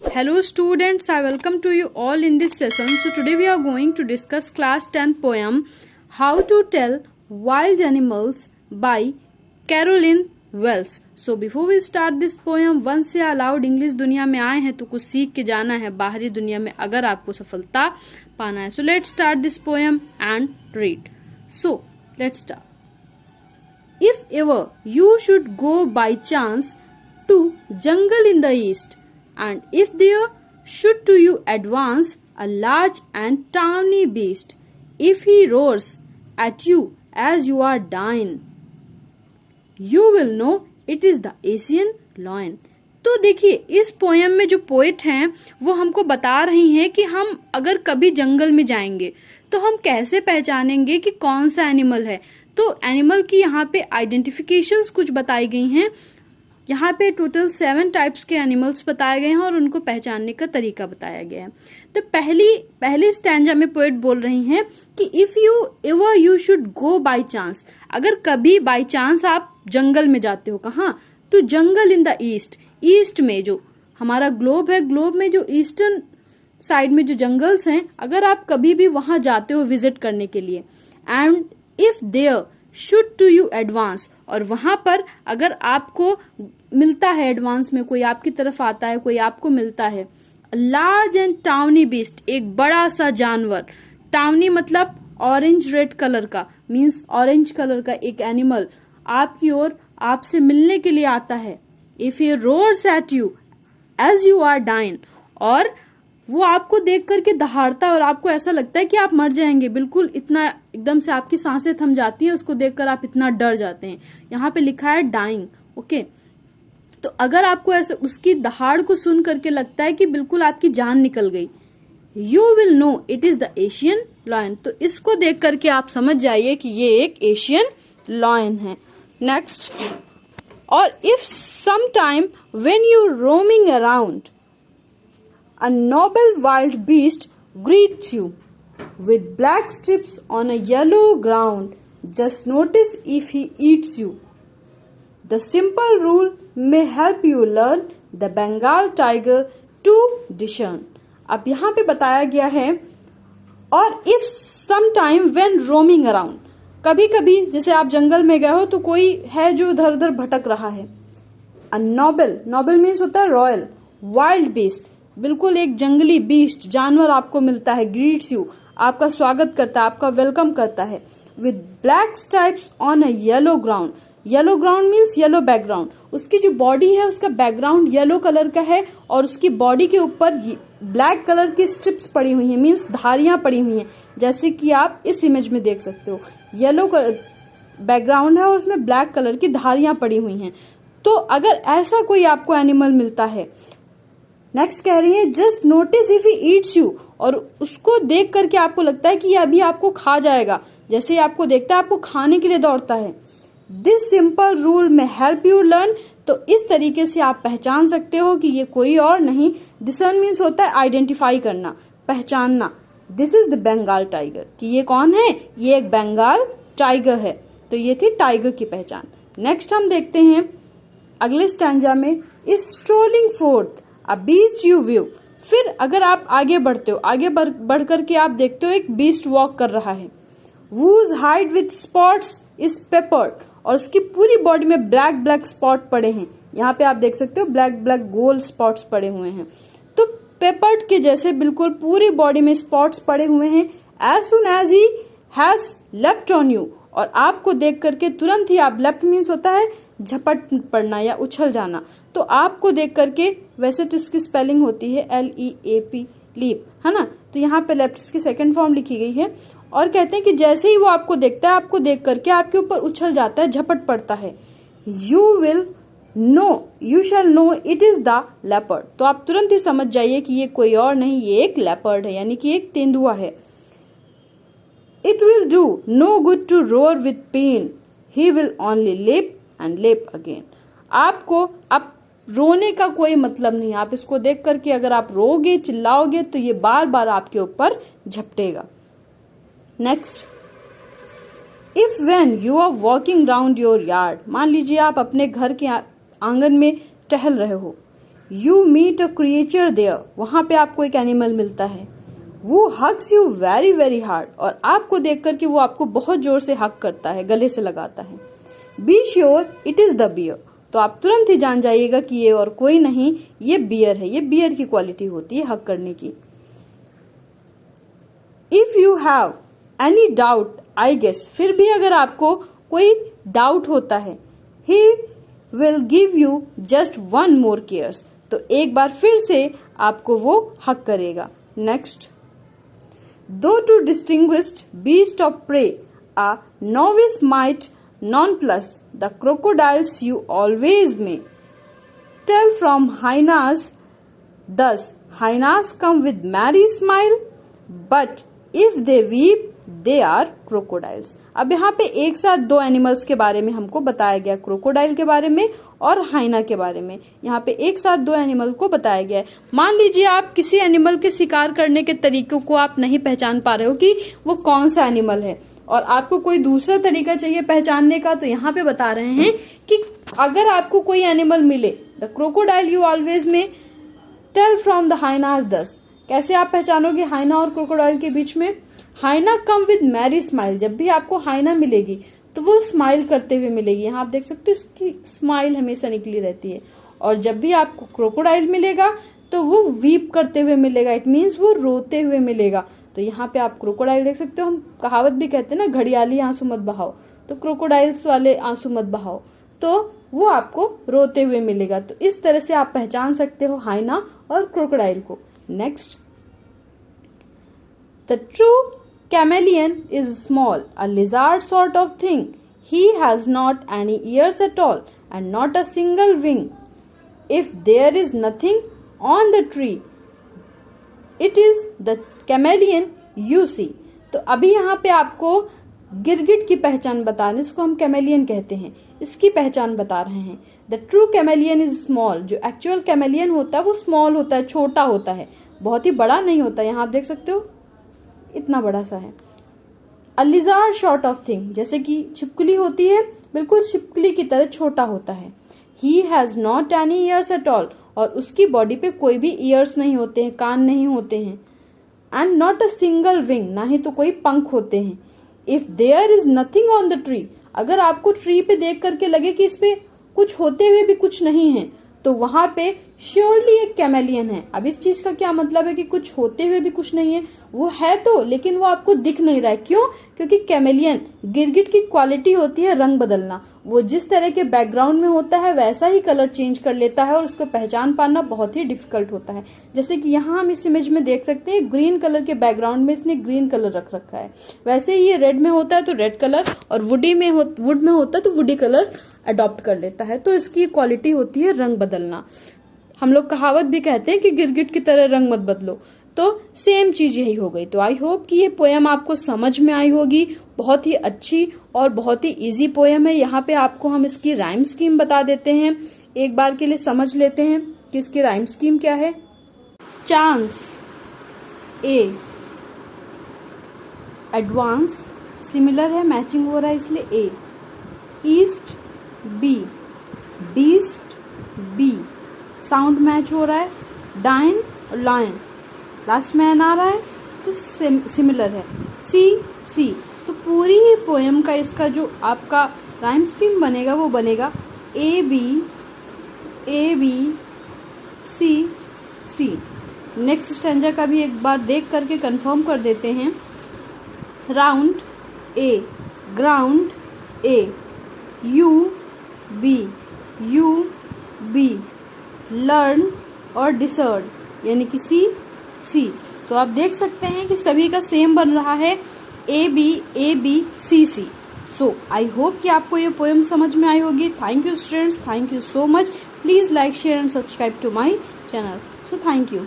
Hello students, I welcome to you all in this session. So today we are going to discuss class 10 poem How to Tell Wild Animals by Caroline Wells. So before we start this poem, once से allowed English दुनिया में आए हैं तो कुछ सीख के जाना है बाहरी दुनिया में अगर आपको सफलता पाना है. So let's start this poem and read. So let's start. If ever you should go by chance to jungle in the east, and if there should to you advance a large and tawny beast, if he roars at you as you are dying, you will know it is the Asian lion. तो देखिए इस poem में जो poet हैं वो हमको बता रही हैं कि हम अगर कभी जंगल में जाएंगे तो हम कैसे पहचानेंगे कि कौन सा एनिमल है. तो एनिमल की यहाँ पे आइडेंटिफिकेशंस कुछ बताई गई हैं. यहाँ पे टोटल 7 टाइप्स के एनिमल्स बताए गए हैं और उनको पहचानने का तरीका बताया गया है. तो पहली स्टैंजा में पोएट बोल रही हैं कि if you ever you should go by chance, अगर कभी बाय चांस आप जंगल में जाते हो. कहाँ? To jungle in the east. East में जो हमारा ग्लोब है, ग्लोब में जो ईस्टर्न साइड में जो जंगल्स हैं, अगर आप कभी भी वहां जाते हो विजिट करने के लिए, and if there should to you advance, और वहां पर अगर आपको मिलता है एडवांस में, कोई आपकी तरफ आता है, कोई आपको मिलता है, लार्ज एंड टाउनी बीस्ट, एक बड़ा सा जानवर. टाउनी मतलब ऑरेंज रेड कलर का, मीन्स ऑरेंज कलर का एक एनिमल आपकी ओर आपसे मिलने के लिए आता है. If he roars at you as you are dine, और वो आपको देख करके दहाड़ता है और आपको ऐसा लगता है कि आप मर जाएंगे. बिल्कुल इतना एकदम से आपकी सांसें थम जाती हैं, उसको देखकर आप इतना डर जाते हैं. यहाँ पे लिखा है डाइंग. ओके, तो अगर आपको ऐसे उसकी दहाड़ को सुन करके लगता है कि बिल्कुल आपकी जान निकल गई, you will know it is the Asian lion. तो इसको देख करके आप समझ जाइए कि ये एक एशियन लॉयन है. नेक्स्ट, और if some time when you roaming around, a noble wild beast greets you with black strips on a yellow ground. Just notice if he eats you. The simple rule may help you learn the Bengal tiger to discern. अब यहाँ पे बताया गया है, और if sometime when roaming around, कभी कभी जैसे आप जंगल में गए हो तो कोई है जो इधर उधर भटक रहा है. A noble मीन्स होता है रॉयल. वाइल्ड बीस्ट, बिल्कुल एक जंगली बीस्ट जानवर आपको मिलता है. ग्रीट्स यू, आपका स्वागत करता है, आपका वेलकम करता है. With black stripes on a yellow ground. Yellow ground means yellow background. उसकी जो बॉडी है उसका बैकग्राउंड येलो कलर का है और उसकी बॉडी के ऊपर ब्लैक कलर की स्ट्रिप्स पड़ी हुई हैं, मीन्स धारियां पड़ी हुई हैं, जैसे कि आप इस इमेज में देख सकते हो. येलो बैकग्राउंड है और उसमें ब्लैक कलर की धारियां पड़ी हुई हैं. तो अगर ऐसा कोई आपको एनिमल मिलता है, नेक्स्ट कह रही है just notice if he eats you, और उसको देख करके आपको लगता है कि ये अभी आपको खा जाएगा, जैसे ही आपको देखता है आपको खाने के लिए दौड़ता है. दिस सिंपल रूल में हेल्प यू लर्न. तो इस तरीके से आप पहचान सकते हो कि ये कोई और नहीं. डिसर्न मीन्स होता है आइडेंटिफाई करना, पहचानना. This is the Bengal tiger, कि ये कौन है, ये एक बंगाल टाइगर है. तो ये थी टाइगर की पहचान. नेक्स्ट हम देखते हैं अगले स्टैंजा में, is strolling fourth a beast you view. फिर अगर आप आगे बढ़ते हो, आगे बढ़ करके आप देखते हो एक बीस्ट वॉक कर रहा है. Whose hide with spots is peppered, और उसकी पूरी बॉडी में ब्लैक ब्लैक स्पॉट पड़े हैं. यहाँ पे आप देख सकते हो ब्लैक ब्लैक गोल स्पॉट्स पड़े हुए हैं. तो पेपर्ड के जैसे बिल्कुल पूरी बॉडी में स्पॉट्स पड़े हुए हैं. As soon as he has left on you, और आपको देख करके तुरंत ही आप, लेफ्ट मीन्स होता है झपट पड़ना या उछल जाना. तो आपको देख करके, वैसे तो इसकी स्पेलिंग होती है LEAP, लीप, है ना. तो यहाँ पे लेफ्ट इसकी सेकंड फॉर्म लिखी गई है, और कहते हैं कि जैसे ही वो आपको देखता है, आपको देख करके आपके ऊपर उछल जाता है, झपट पड़ता है. You shall know it is the leopard. तो आप तुरंत ही समझ जाइए कि ये कोई और नहीं, ये एक लेपर्ड है, यानी कि एक तेंदुआ है. It will do no good to roar with pain, he will only leap and leap again. आपको अब रोने का कोई मतलब नहीं. आप इसको देख करके अगर आप रोगे, चिल्लाओगे, तो ये बार बार आपके ऊपर झपटेगा. Next, if when you are walking round your yard, मान लीजिए आप अपने घर के आंगन में टहल रहे हो, you meet a creature there, वहां पे आपको एक एनिमल मिलता है, वो hugs you very very hard, और आपको देख करके वो आपको बहुत जोर से हग करता है, गले से लगाता है। Be sure it is the bear, तो आप तुरंत ही जान जाइएगा कि ये और कोई नहीं, ये बियर है, ये बियर की क्वालिटी होती है हग करने की। If you have any doubt I guess, फिर भी अगर आपको कोई डाउट होता है, he will give you just one more caress, तो एक बार फिर से आपको वो हक करेगा। नेक्स्ट, दो to distinguished beast of prey a novice might non plus the crocodiles you always may tell from hyenas, thus hyenas come with merry smile but if they weep they are crocodiles. अब यहाँ पे एक साथ दो animals के बारे में हमको बताया गया, क्रोकोडाइल के बारे में और हाइना के बारे में। यहाँ पे एक साथ दो एनिमल को बताया गया है। मान लीजिए आप किसी एनिमल के शिकार करने के तरीकों को आप नहीं पहचान पा रहे हो कि वो कौन सा एनिमल है, और आपको कोई दूसरा तरीका चाहिए पहचानने का, तो यहाँ पे बता रहे हैं कि अगर आपको कोई एनिमल मिले, the crocodile you always may tell from the hyenas, दस कैसे आप पहचानोगे हाइना और क्रोकोडाइल के बीच में। हाइना कम विद मैरी स्माइल, जब भी आपको हाइना मिलेगी तो वो स्माइल करते हुए मिलेगी, यहाँ आप देख सकते हो उसकी स्माइल हमेशा निकली रहती है। और जब भी आपको क्रोकोडाइल मिलेगा तो वो वीप करते हुए मिलेगा, इट मीन्स वो रोते हुए मिलेगा। तो यहाँ पे आप क्रोकोडाइल देख सकते हो, हम कहावत भी कहते हैं ना, घड़ियाली आंसू मत बहाओ, तो क्रोकोडाइल्स वाले आंसू मत बहाओ, तो वो आपको रोते हुए मिलेगा। तो इस तरह से आप पहचान सकते हो हाइना और क्रोकोडाइल को। Next, the true chameleon is small, a lizard sort of thing. He has not any ears at all and not a single wing. If there is nothing on the tree, it is the chameleon you see. तो अभी यहाँ पे आपको गिरगिट की पहचान बता रहे हैं, इसको हम कैमेलियन कहते हैं, इसकी पहचान बता रहे हैं। The true chameleon is small, जो एक्चुअल कैमेलियन होता है वो स्मॉल होता है, छोटा होता है, बहुत ही बड़ा नहीं होता। यहाँ आप देख सकते हो इतना बड़ा सा है। अ लिजार्ड सॉर्ट ऑफ थिंग, जैसे कि छिपकली होती है, बिल्कुल छिपकली की तरह छोटा होता है। He has not any years at all, और उसकी बॉडी पे कोई भी ईयर्स नहीं होते हैं, कान नहीं होते हैं। And not a single wing, ना ही तो कोई पंख होते हैं। If there is nothing on the tree, अगर आपको ट्री पे देख करके लगे कि इस पे कुछ होते हुए भी कुछ नहीं है, तो वहां पे श्योरली एक कैमेलियन है। अब इस चीज का क्या मतलब है कि कुछ होते हुए भी कुछ नहीं है, वो है तो, लेकिन वो आपको दिख नहीं रहा है। क्यों? क्योंकि कैमेलियन, गिरगिट की क्वालिटी होती है रंग बदलना, वो जिस तरह के बैकग्राउंड में होता है वैसा ही कलर चेंज कर लेता है, और उसको पहचान पाना बहुत ही डिफिकल्ट होता है। जैसे कि यहाँ हम इस इमेज में देख सकते हैं, ग्रीन कलर के बैकग्राउंड में इसने ग्रीन कलर रख रखा है, वैसे ही ये रेड में होता है तो रेड कलर, और वुड में होता है तो वुडी कलर अडॉप्ट कर लेता है। तो इसकी क्वालिटी होती है रंग बदलना। हम लोग कहावत भी कहते हैं कि गिरगिट की तरह रंग मत बदलो, तो सेम चीज यही हो गई। तो आई होप कि ये पोएम आपको समझ में आई होगी। बहुत ही अच्छी और बहुत ही इजी पोएम है। यहाँ पे आपको हम इसकी राइम स्कीम बता देते हैं, एक बार के लिए समझ लेते हैं कि इसकी राइम स्कीम क्या है। चांस ए, एडवांस सिमिलर है, मैचिंग हो रहा है इसलिए A. East B, beast B, sound match हो रहा है। डाइन और लायन, लास्ट में एन आ रहा है तो सिमिलर है। सी सी, तो पूरी ही पोएम का इसका जो आपका राइम स्कीम बनेगा वो बनेगा A B C C. Next stanza का भी एक बार देख करके कंफर्म कर देते हैं। Round A, ground A, you B, learn और डिसर्ड यानी कि सी सी। तो आप देख सकते हैं कि सभी का सेम बन रहा है, ए B C C. So I hope कि आपको ये पोएम समझ में आई होगी। Thank you students, thank you so much. Please like, share and subscribe to my channel. So thank you.